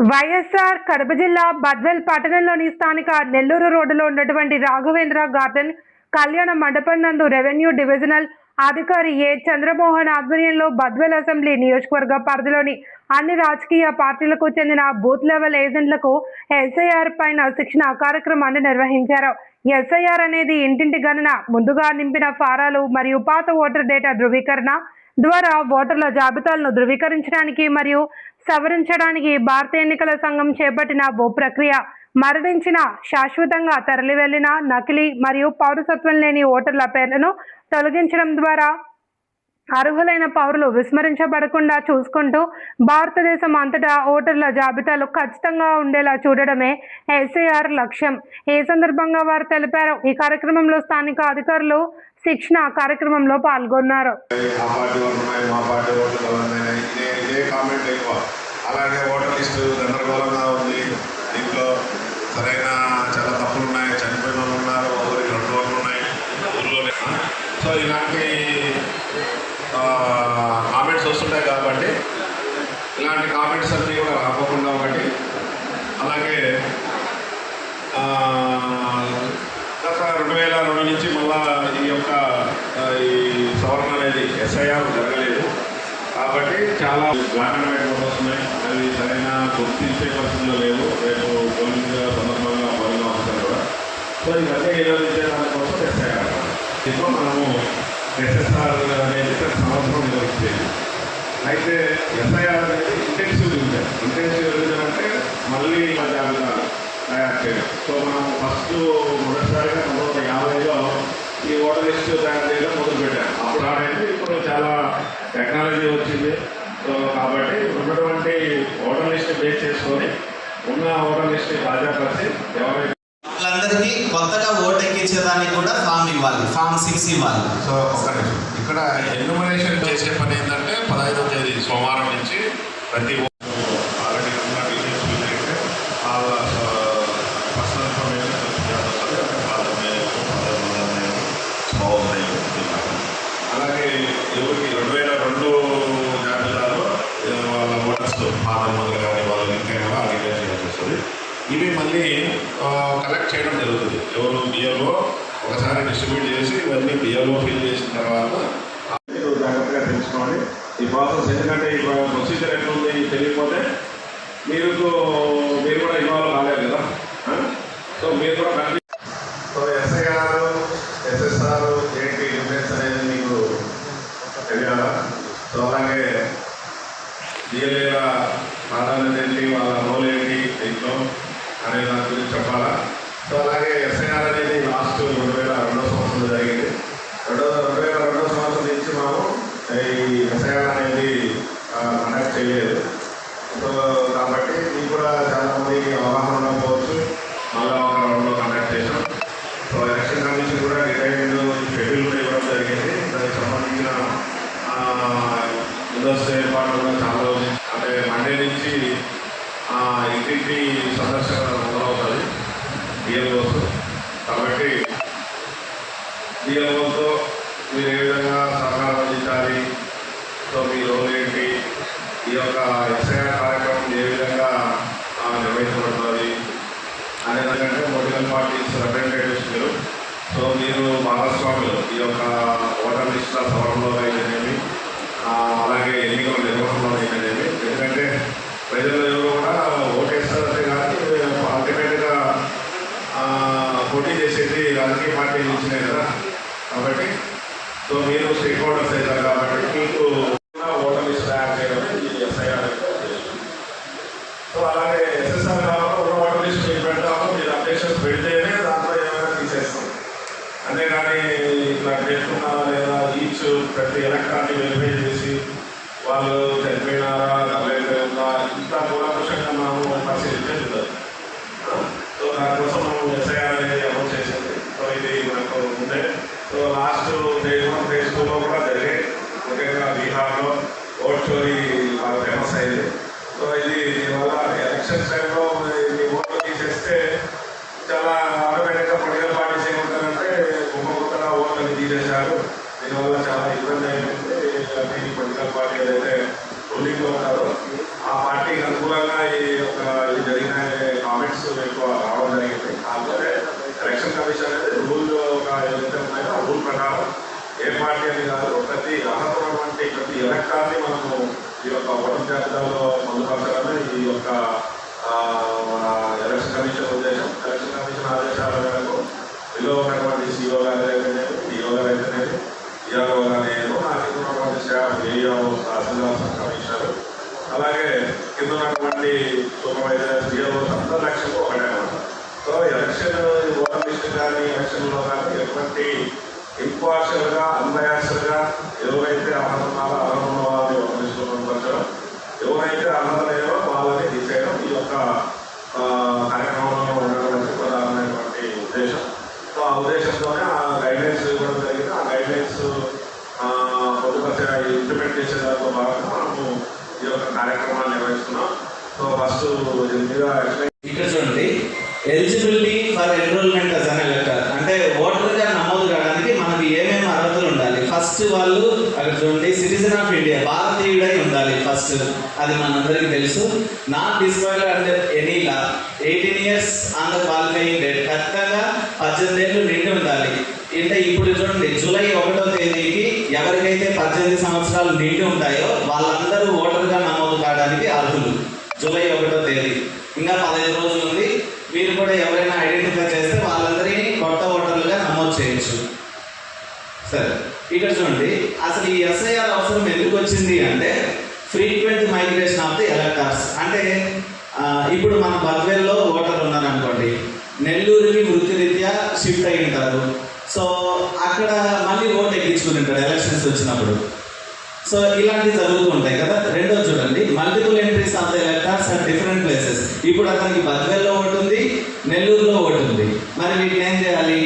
వైఎస్ఆర్ కడప జిల్లా బద్వేల్ పట్టణంలోని స్థానిక నెల్లూరు రోడ్డులో ఉన్నటువంటి రాఘవేంద్ర గార్డెన్ కళ్యాణ మండపం నందు రెవెన్యూ డివిజనల్ అధికారి ఏ చంద్రమోహన్ ఆధ్వర్యంలో బద్వేల్ అసెంబ్లీ నియోజకవర్గ పరిధిలోని అన్ని రాజకీయ పార్టీలకు చెందిన బూత్ లెవెల్ ఏజెంట్లకు ఎస్ఐఆర్ పైన శిక్షణ కార్యక్రమాన్ని నిర్వహించారు. ఎస్ఐఆర్ అనేది ఇంటింటి గణన, ముందుగా నింపిన ఫారాలు మరియు పాత ఓటర్ డేటా ధృవీకరణ ద్వారా ఓటర్ల జాబితాలను ధృవీకరించడానికి మరియు సవరించడానికి భారత ఎన్నికల సంఘం చేపట్టిన ఓ ప్రక్రియ. మరణించిన, శాశ్వతంగా తరలి వెళ్లిన, నకిలీ మరియు పౌరసత్వం లేని ఓటర్ల పేర్లను తొలగించడం ద్వారా అర్హులైన పౌరులు విస్మరించబడకుండా చూసుకుంటూ భారతదేశం అంతటా ఓటర్ల జాబితాలు ఖచ్చితంగా ఉండేలా చూడడమే ఎస్ఐఆర్ లక్ష్యం. ఈ సందర్భంగా వారు తెలిపారు. ఈ కార్యక్రమంలో స్థానిక అధికారులు శిక్షణ కార్యక్రమంలో పాల్గొన్నారు. అలాగే ఓటర్ లిస్టు గందరగోళంగా ఉంది. దీంట్లో సరైన చాలా తప్పులు ఉన్నాయి. చనిపోయిన వాళ్ళు ఉన్నారు, ఊరికి 2 రోజులు ఉన్నాయి ఊళ్ళోనే. సో ఇలాంటి కామెంట్స్ వస్తుంటాయి కాబట్టి ఇలాంటి కామెంట్స్ అన్నీ కూడా రాకోకుండా ఒకటి. అలాగే గత 2002 నుంచి మళ్ళా ఈ సవరణ అనేది ఎస్ఐఆర్ జరగలేదు కాబట్టి చాలా గ్రామీణ వస్తున్నాయి. అవి సరైన గుర్తించే పరిస్థితుల్లో లేవు. రేపు పోలింగ్ సందర్భంగా పోలింగ్ అవసరం కూడా. సో ఇవన్నీ నిర్వహించే దానికోసం ఎస్ఐఆర్. దీంట్లో మనము ఎస్ఎస్ఆర్ అనేది ప్రతి సంవత్సరం నిర్వహించేది. అయితే ఎస్ఐఆర్ అనేది ఇంటెన్సివ్ రివిజన్. ఇంటెన్సివ్ రివిజన్ అంటే మళ్ళీ జాబితా తయారు చేయడం. సో మనం మొదటిసారిగా 1950లో ఈ ఓటర్ లిస్ట్ తయారు చేయడం మొదలుపెట్టాము. అప్పుడు అనేది ఇప్పుడు చాలా టెక్నాలజీ వచ్చింది. సో కాబట్టి ఉన్నటువంటి ఓటర్ లిస్ట్ బేస్ చేసుకొని ఉన్న ఓటర్ లిస్ట్ తాజాపరిచి ఎవరైతే వాళ్ళందరికీ కొత్తగా ఓటు ఎక్కించేదానికి కూడా ఫామ్ ఇవ్వాలి, ఫామ్ 6 ఇవ్వాలి. సో ఒక నిమిషం, ఇక్కడ ఎన్యుమరేషన్ చేసే పని ఏంటంటే 15వ తేదీ సోమవారం నుంచి ప్రతి ఆల్రెడీ ఉన్న డీటెయిల్స్ అయితే వాళ్ళ పర్సనల్ ఇన్ఫర్మేషన్ అలాగే ఎవరికి 2002 జాబితాలో వాళ్ళ ఓటర్స్ ఫాదర్ మదర్ కానీ వాళ్ళ లింక్ అయినా ఆ డీటెయిల్స్ చేయాల్సి వస్తుంది. ఇవి మళ్ళీ కలెక్ట్ చేయడం జరుగుతుంది. ఎవరు బిఏలో ఒకసారి డిస్ట్రిబ్యూట్ చేసి ఇవన్నీ బిఏలో ఫిల్ చేసిన తర్వాత మీరు జాగ్రత్తగా తెలుసుకోండి ఈ ప్రాసెస్. ఎందుకంటే ఈ ప్రొసీజర్ ఎట్లుంది తెలియకపోతే మీరు కూడా ఇన్వాల్వ్ కాలేదు కదా. సో మీరు కూడా సో ఎస్ఐఆర్ ఎస్ఎస్ఆర్ ఏంటి డిఫరెన్స్ అనేది మీకు తెలియాలా. సో అలాగే డిఎల్ఏల ప్రాధాన్యత ఏంటి, వాళ్ళ రోల్ ఏంటి దీంట్లో అనే దాని గురించి చెప్పాలా. సో అలాగే ఎస్ఐఆర్ అనేది లాస్ట్ 2002 సంవత్సరంలో జరిగింది. 2002 సంవత్సరం నుంచి మనం ఈ ఎస్ఐఆర్ అనేది కండక్ట్ చేయలేదు. సో కాబట్టి మీకు కూడా చాలామందికి అవగాహన ఉండకపోవచ్చు. మళ్ళీ ఒక రౌండ్లో కండక్ట్ చేసాం. సో ఎలక్షన్ కమిషన్ కూడా డిటైల్డ్ షెడ్యూల్ కూడా ఇవ్వడం జరిగింది. దానికి సంబంధించిన ముందస్తు ఏర్పాట్లు కూడా చాలా రోజులు అంటే మండే నుంచి ఇంటింటి సందర్శన మొదలవుతుంది డిఎల్ఓస్. కాబట్టి డిఎల్ఓతో మీరు ఏ విధంగా సహకారం అందించాలి, సో మీ రోల్ ఏంటి, ఈ యొక్క ఎస్ఐఆర్ కార్యక్రమం ఏ విధంగా నిర్వహించబడుతుంది అనే దానికంటే పొలిటికల్ పార్టీస్ రిప్రజెంటేటివ్స్ మీరు. సో మీరు భాగస్వాములు ఈ యొక్క ఓటర్ లిస్టుల సవరణలో అయితేనేమి అలాగే ఎన్నికల నిర్వహణలో అయితేనేమి. ఎందుకంటే ప్రజలు ఎవరు కూడా ఓటేస్తారంటే కానీ అల్టిమేట్గా పోటీ చేసేది రాజకీయ పార్టీ నుంచినే కదా. కాబట్టి సో మీరు స్టేక్ హోల్డర్స్ అవుతారు కాబట్టి మీకు ఓటర్ లిస్ట్ తయారు చేయడం ఈ ఎస్ఐఆర్. సో అలాగే ఎస్ఎస్ఆర్ కావాలో ఉన్న ఓటర్ లిస్ట్ మీరు పెడతాము. మీరు అప్డేషన్స్ పెడితేనే దాంట్లో ఏమైనా తీసేస్తాం. అంతేగాని ఇట్లా పెట్టుకున్నారా లేదా ఈచ్ ప్రతి ఎలక్ట్రాన్ని వెరిఫై చేసి వాళ్ళు చనిపోయినారా ఉందా ఇంత కూలంకషంగా మనము పరిశీలించేది ఉండదు. సో దానికోసం మనం ఎస్ఐఆర్ అనేది అమలు చేసింది. సో ఇది మనకు ఉండే. సో లాస్ట్ phase 1, phase 2లో కూడా జరిగాయి. ముఖ్యంగా బీహార్లో ఓట్ చోరీ బాగా ఫేమస్ అయింది. సో ఇది దీనివల్ల ఎలక్షన్స్ టైంలో మీ ఓట్లు తీసేస్తే చాలా ఆటోమేటిక్గా పొలిటికల్ పార్టీస్ ఏమంటారంటే గుమ్మగుట్టగా ఓట్లని తీసేశారు, దీనివల్ల చాలా ఇబ్బంది అయిపోయింది. పొలిటికల్ పార్టీ ఏదైతే రూలింగ్లో ఉంటారో ఆ పార్టీకి అనుకూలంగా ఈ యొక్క ప్రకారం ఏ పార్టీ అని కాదు, ప్రతి అర్హత ఉన్నటువంటి ప్రతి ఎలక్టాన్ని మనము ఈ యొక్క ఓటర్ జాబితాలో పొందుపరచడమే ఈ యొక్క ఎలక్షన్ కమిషన్ ఉద్దేశం. ఎలక్షన్ కమిషన్ ఆదేశాల మేరకు విలువ ఉన్నటువంటి సిఓ గారు అయితేనేమి, డిఓ గారు అయితేనేమి, ఈఆర్ఓ గారు, నాకు ఉన్నటువంటి స్టాఫ్ ఏఈఓ, తహసీల్దార్, కమిషనర్, అలాగే కింద ఉన్నటువంటి సూపర్వైజర్, డిఓ అందరి లక్ష్యం ఒకటే అన్నమాట. సో ఎలక్షన్ ఓటర్ లిస్ట్ కానీ ఎలక్షన్లో కానీ ఎటువంటి ఇంపార్షియల్గా అన్బయాస్డ్గా ఎవరైతే అర్హత ఉన్నారో అర్హత ఉన్న వాళ్ళని ఓటర్ లిస్టులో పొందుపరచడం, ఎవరైతే అర్హత లేదో వాళ్ళని తీసేయడం ఈ యొక్క కార్యక్రమంలో ఉన్నటువంటి ప్రధానమైనటువంటి ఉద్దేశం. సో ఆ ఉద్దేశంతోనే ఆ గైడ్లైన్స్ ఇవ్వడం జరిగింది. ఆ గైడ్లైన్స్ పొందుపరిచే ఇంప్లిమెంట్ చేసే దాంతో భాగంగా మనము ఈ యొక్క కార్యక్రమాన్ని నిర్వహిస్తున్నాం. సో ఫస్ట్ ఇక్కడ చూడండి, eligibility for enrollment as an elector అంటే ఓటర్గా నమోదు కావడానికి మనకి ఏమేమి అర్హతలు ఉండాలి. ఫస్ట్ వాళ్ళు అక్కడ చూడండి, సిటిజన్ ఆఫ్ ఇండియా, భారతీయుడై ఉండాలి ఫస్ట్, అది మనందరికీ తెలుసు. Not disqualified under any law, 18 years on the qualifying date, ఖచ్చితంగా 18 ఏళ్ళు నిండి ఉండాలి. అంటే ఇప్పుడు చూడండి, జూలై 1వ తేదీకి ఎవరికైతే 18 సంవత్సరాలు నిండి ఉంటాయో వాళ్ళందరూ ఓటర్గా నమోదు కావడానికి అర్హులు. జూలై 1వ తేదీ, ఇంకా 15 రోజులు ఉంది. మీరు కూడా ఎవరైనా ఐడెంటిఫై చేస్తే వాళ్ళందరినీ కొత్త ఓటర్లుగా నమోదు చేయొచ్చు. సరే, ఇక్కడ చూడండి, అసలు ఈ ఎస్ఐఆర్ అవసరం ఎందుకు వచ్చింది అంటే frequent migration of the electors. అంటే ఇప్పుడు మన బద్వేల్లో ఓటర్ ఉన్నారనుకోండి, నెల్లూరుకి వృత్తిరీత్యా షిఫ్ట్ అయి ఉంటారు. సో అక్కడ మళ్ళీ ఓటు ఎక్కించుకుని ఉంటాడు ఎలక్షన్స్ వచ్చినప్పుడు. సో ఇలాంటివి జరుగుతూ ఉంటాయి కదా. రెండోది చూడండి, multiple entries of the electors at different places. ఇప్పుడు అతనికి బద్వేల్లో ఓటు ఉంది, నెల్లూరులో ఓటు ఉంది. మరి వీటిని ఏం చేయాలి?